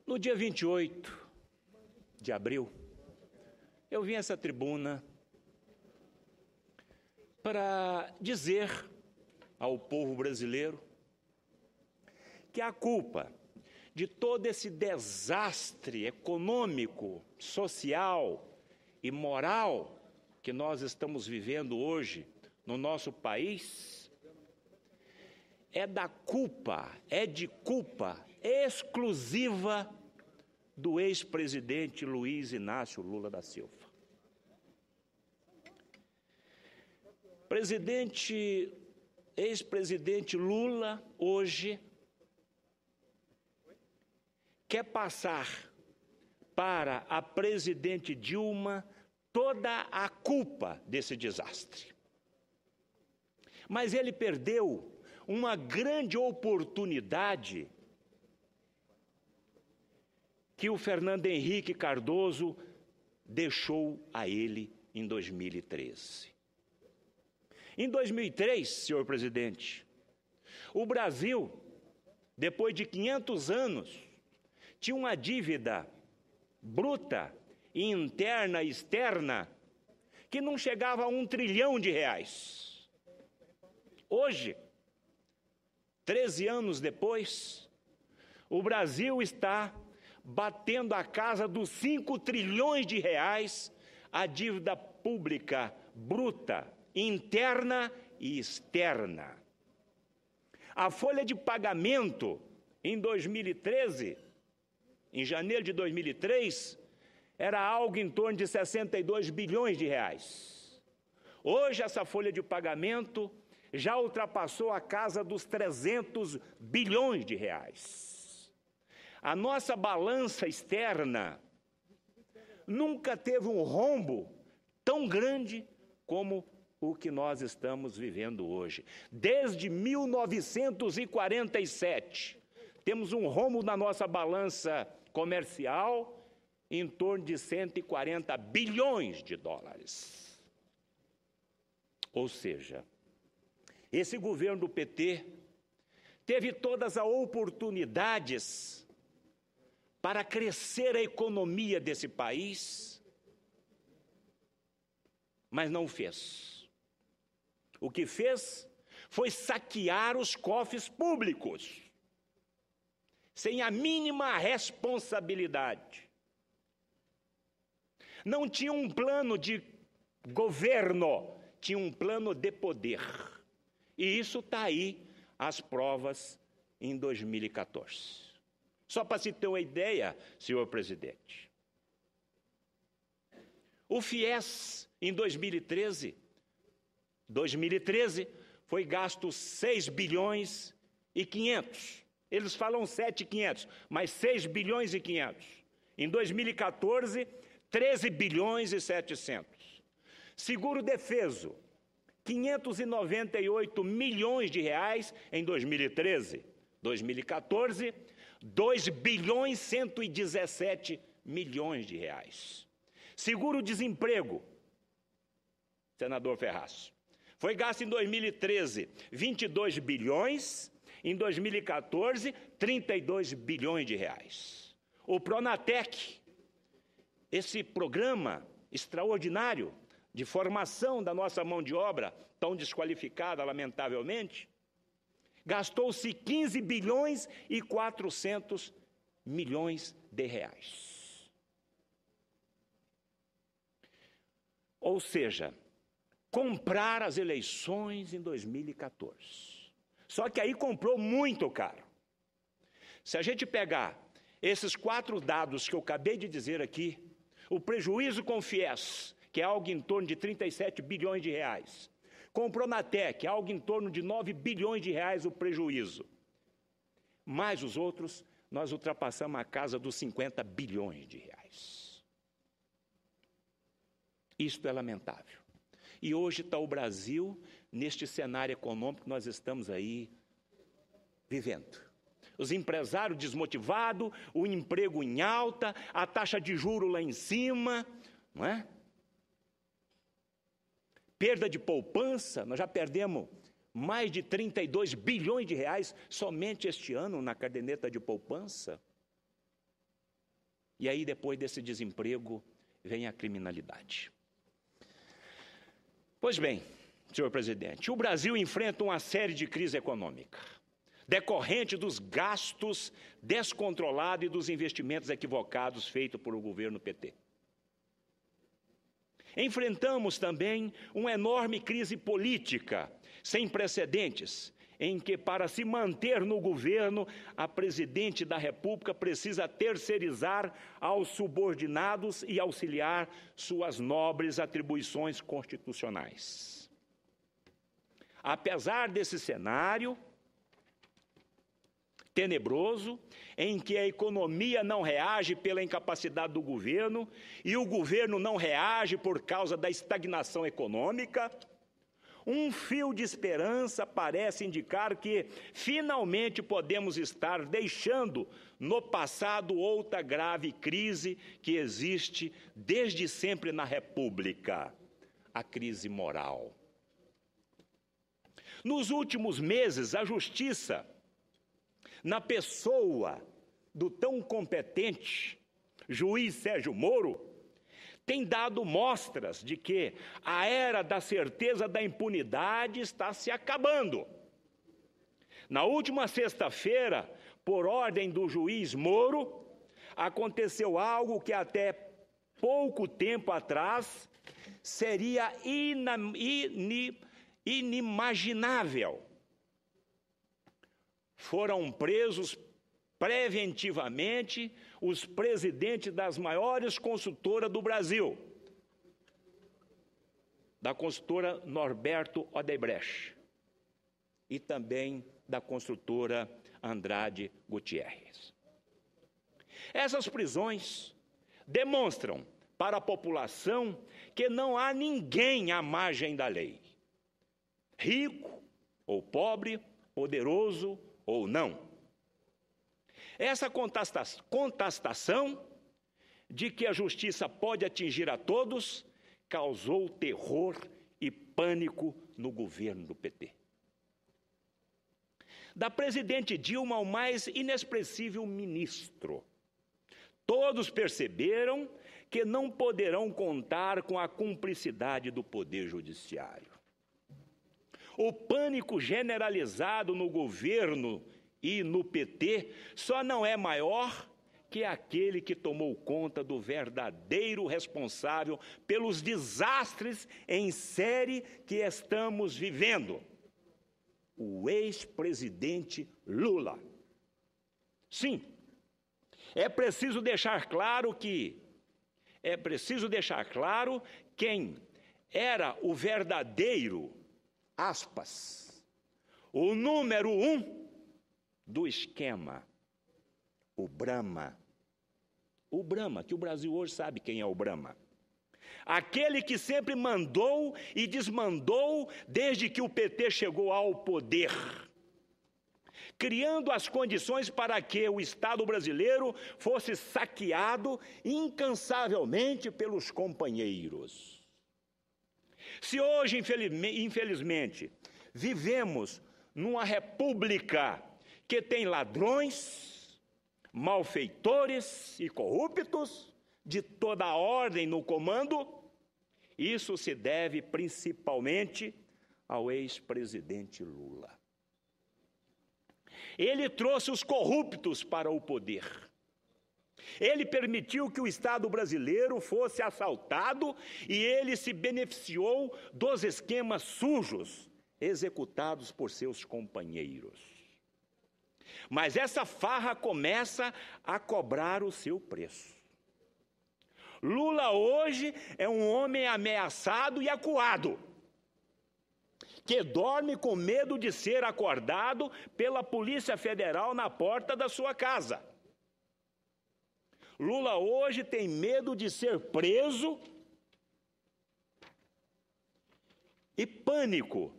No dia 28 de abril, eu vim a essa tribuna para dizer ao povo brasileiro que a culpa de todo esse desastre econômico, social e moral que nós estamos vivendo hoje no nosso país é de culpa exclusiva do ex-presidente Luiz Inácio Lula da Silva. Ex-presidente Lula, hoje, quer passar para a presidente Dilma toda a culpa desse desastre. Mas ele perdeu uma grande oportunidade que o Fernando Henrique Cardoso deixou a ele em 2013. Em 2003, senhor presidente, o Brasil, depois de 500 anos, tinha uma dívida bruta, interna e externa, que não chegava a R$1 trilhão. Hoje, 13 anos depois, o Brasil está batendo a casa dos R$5 trilhões, a dívida pública bruta, interna e externa. A folha de pagamento em 2013, em janeiro de 2003, era algo em torno de R$62 bilhões. Hoje essa folha de pagamento já ultrapassou a casa dos R$300 bilhões. A nossa balança externa nunca teve um rombo tão grande como o que nós estamos vivendo hoje. Desde 1947, temos um rombo na nossa balança comercial em torno de $140 bilhões. Ou seja, esse governo do PT teve todas as oportunidades para crescer a economia desse país, mas não fez. O que fez foi saquear os cofres públicos, sem a mínima responsabilidade. Não tinha um plano de governo, tinha um plano de poder. E isso está aí, as provas, em 2014. Só para se ter uma ideia, senhor presidente. O FIES, em 2013, foi gasto 6 bilhões e 500. Eles falam 7,500, mas 6 bilhões e 500. Em 2014, 13 bilhões e 700. Seguro defeso, 598 milhões de reais em 2013. 2014, 2 bilhões e 117 milhões de reais. Seguro-desemprego, senador Ferraz, foi gasto em 2013 22 bilhões, em 2014 32 bilhões de reais. O Pronatec, esse programa extraordinário de formação da nossa mão de obra, tão desqualificada, lamentavelmente, gastou-se 15 bilhões e 400 milhões de reais. Ou seja, comprar as eleições em 2014. Só que aí comprou muito caro. Se a gente pegar esses 4 dados que eu acabei de dizer aqui, o prejuízo com o FIES, que é algo em torno de 37 bilhões de reais, com o Pronatec, algo em torno de 9 bilhões de reais o prejuízo. Mais os outros, nós ultrapassamos a casa dos 50 bilhões de reais. Isto é lamentável. E hoje está o Brasil neste cenário econômico que nós estamos aí vivendo. Os empresários desmotivados, o emprego em alta, a taxa de juros lá em cima, não é? Perda de poupança, nós já perdemos mais de 32 bilhões de reais somente este ano na caderneta de poupança. E aí, depois desse desemprego, vem a criminalidade. Pois bem, senhor presidente, o Brasil enfrenta uma série de crises econômicas, decorrente dos gastos descontrolados e dos investimentos equivocados feitos por o governo PT. Enfrentamos também uma enorme crise política, sem precedentes, em que, para se manter no governo, a presidente da República precisa terceirizar aos subordinados e auxiliar suas nobres atribuições constitucionais. Apesar desse cenário tenebroso, em que a economia não reage pela incapacidade do governo e o governo não reage por causa da estagnação econômica, um fio de esperança parece indicar que, finalmente, podemos estar deixando no passado outra grave crise que existe desde sempre na República, a crise moral. Nos últimos meses, a Justiça, na pessoa do tão competente juiz Sérgio Moro, tem dado mostras de que a era da certeza da impunidade está se acabando. Na última sexta-feira, por ordem do juiz Moro, aconteceu algo que até pouco tempo atrás seria inimaginável. Foram presos preventivamente os presidentes das maiores consultoras do Brasil, da consultora Norberto Odebrecht e também da construtora Andrade Gutierrez. Essas prisões demonstram para a população que não há ninguém à margem da lei, rico ou pobre, poderoso ou não. Essa contestação de que a justiça pode atingir a todos causou terror e pânico no governo do PT. Da presidente Dilma ao mais inexpressível ministro, todos perceberam que não poderão contar com a cumplicidade do Poder Judiciário. O pânico generalizado no governo e no PT só não é maior que aquele que tomou conta do verdadeiro responsável pelos desastres em série que estamos vivendo, o ex-presidente Lula. Sim, é preciso deixar claro quem era o verdadeiro, aspas, o número 1 do esquema, o Brahma. O Brahma, que o Brasil hoje sabe quem é o Brahma. Aquele que sempre mandou e desmandou desde que o PT chegou ao poder, criando as condições para que o Estado brasileiro fosse saqueado incansavelmente pelos companheiros. Se hoje, infelizmente, vivemos numa república que tem ladrões, malfeitores e corruptos de toda a ordem no comando, isso se deve principalmente ao ex-presidente Lula. Ele trouxe os corruptos para o poder. Ele permitiu que o Estado brasileiro fosse assaltado e ele se beneficiou dos esquemas sujos executados por seus companheiros. Mas essa farra começa a cobrar o seu preço. Lula hoje é um homem ameaçado e acuado, que dorme com medo de ser acordado pela Polícia Federal na porta da sua casa. Lula hoje tem medo de ser preso e pânico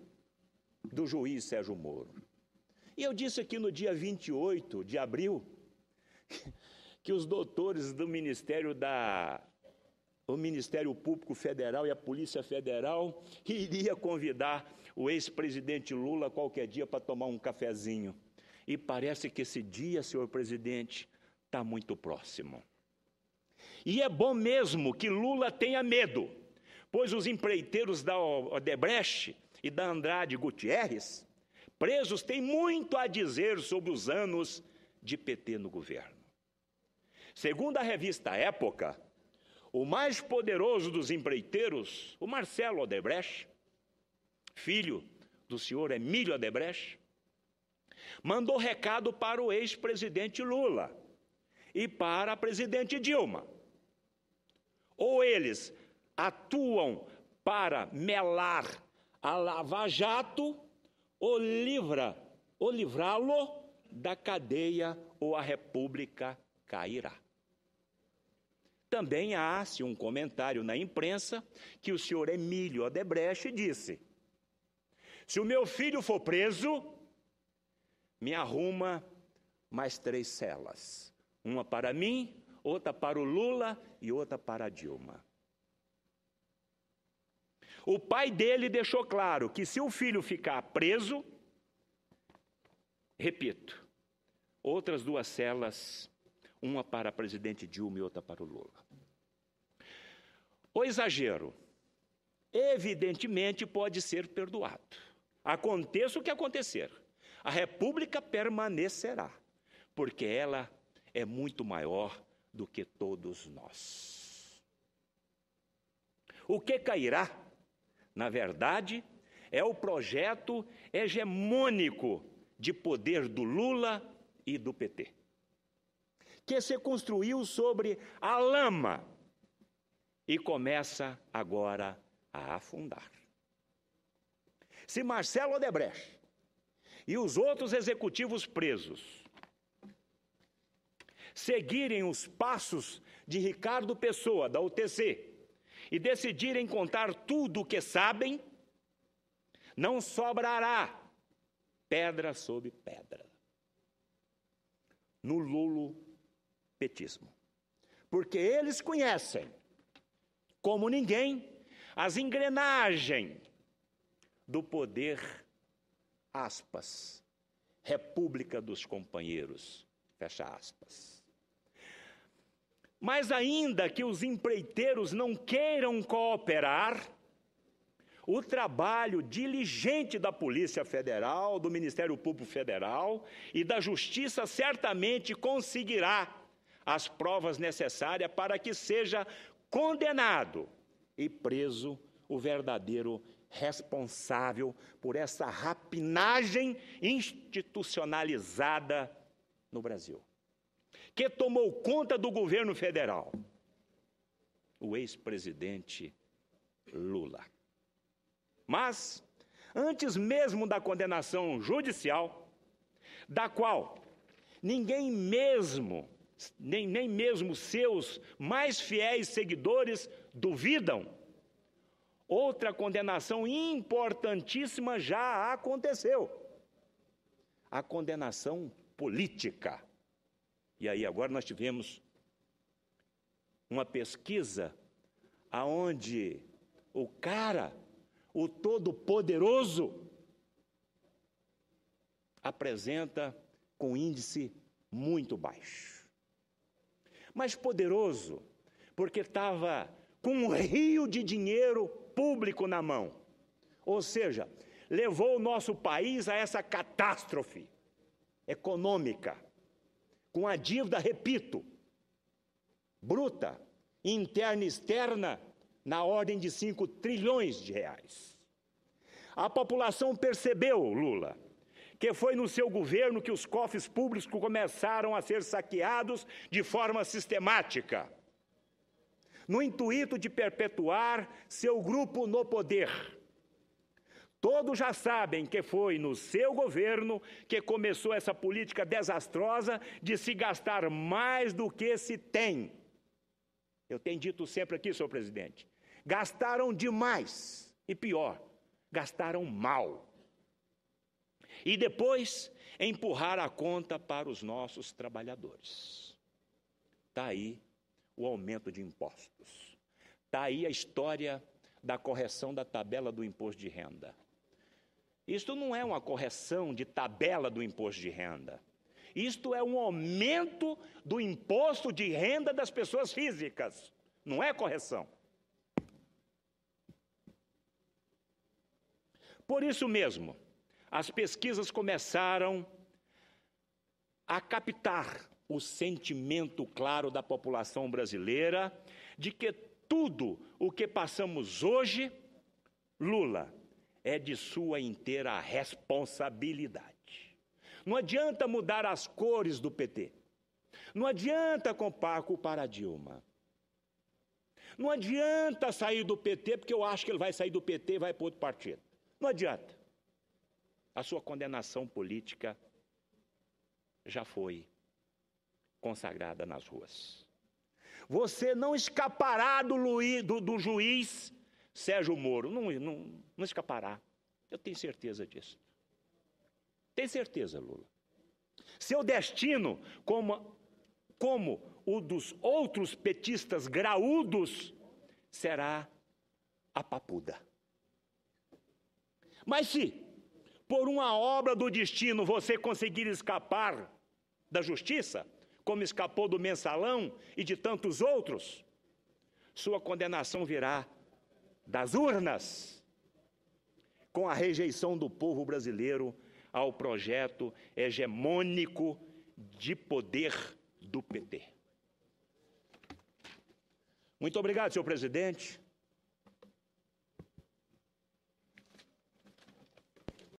do juiz Sérgio Moro. E eu disse aqui no dia 28 de abril que os doutores do Ministério Público Federal e a Polícia Federal iria convidar o ex-presidente Lula qualquer dia para tomar um cafezinho. E parece que esse dia, senhor presidente, está muito próximo. E é bom mesmo que Lula tenha medo, pois os empreiteiros da Odebrecht e da Andrade Gutierrez, presos, têm muito a dizer sobre os anos de PT no governo. Segundo a revista Época, o mais poderoso dos empreiteiros, o Marcelo Odebrecht, filho do senhor Emílio Odebrecht, mandou recado para o ex-presidente Lula e para a presidente Dilma. Ou eles atuam para melar a Lava Jato, ou livrá-lo da cadeia, ou a República cairá. Também há-se um comentário na imprensa que o senhor Emílio Odebrecht disse: se o meu filho for preso, me arruma mais 3 celas. Uma para mim, outra para o Lula e outra para a Dilma. O pai dele deixou claro que se o filho ficar preso, repito, outras 2 celas, uma para a presidente Dilma e outra para o Lula. O exagero, evidentemente, pode ser perdoado. Aconteça o que acontecer, a República permanecerá, porque ela é muito maior do que todos nós. O que cairá, na verdade, é o projeto hegemônico de poder do Lula e do PT, que se construiu sobre a lama e começa agora a afundar. Se Marcelo Odebrecht e os outros executivos presos seguirem os passos de Ricardo Pessoa, da UTC, e decidirem contar tudo o que sabem, não sobrará pedra sobre pedra no lulopetismo. Porque eles conhecem, como ninguém, as engrenagens do poder, aspas, República dos Companheiros, fecha aspas. Mas ainda que os empreiteiros não queiram cooperar, o trabalho diligente da Polícia Federal, do Ministério Público Federal e da Justiça certamente conseguirá as provas necessárias para que seja condenado e preso o verdadeiro responsável por essa rapinagem institucionalizada no Brasil, que tomou conta do governo federal, o ex-presidente Lula. Mas, antes mesmo da condenação judicial, da qual ninguém mesmo, nem mesmo seus mais fiéis seguidores duvidam, outra condenação importantíssima já aconteceu. A condenação política. E aí agora nós tivemos uma pesquisa aonde o cara, o todo-poderoso, apresenta com índice muito baixo. Mas poderoso porque estava com um rio de dinheiro público na mão. Ou seja, levou o nosso país a essa catástrofe econômica, com a dívida, repito, bruta, interna e externa, na ordem de 5 trilhões de reais. A população percebeu, Lula, que foi no seu governo que os cofres públicos começaram a ser saqueados de forma sistemática, no intuito de perpetuar seu grupo no poder. Todos já sabem que foi no seu governo que começou essa política desastrosa de se gastar mais do que se tem. Eu tenho dito sempre aqui, senhor presidente, gastaram demais e pior, gastaram mal. E depois empurrar a conta para os nossos trabalhadores. Está aí o aumento de impostos. Está aí a história da correção da tabela do imposto de renda. Isto não é uma correção de tabela do imposto de renda. Isto é um aumento do imposto de renda das pessoas físicas, não é correção. Por isso mesmo, as pesquisas começaram a captar o sentimento claro da população brasileira de que tudo o que passamos hoje, Lula, é de sua inteira responsabilidade. Não adianta mudar as cores do PT. Não adianta culpar a Dilma. Não adianta sair do PT, porque eu acho que ele vai sair do PT e vai para outro partido. Não adianta. A sua condenação política já foi consagrada nas ruas. Você não escapará do juiz Sérgio Moro. Não escapará. Eu tenho certeza disso. Tem certeza, Lula. Seu destino, como o dos outros petistas graúdos, será a papuda. Mas se, por uma obra do destino, você conseguir escapar da justiça, como escapou do mensalão e de tantos outros, sua condenação virá das urnas, com a rejeição do povo brasileiro ao projeto hegemônico de poder do PT. Muito obrigado, senhor presidente.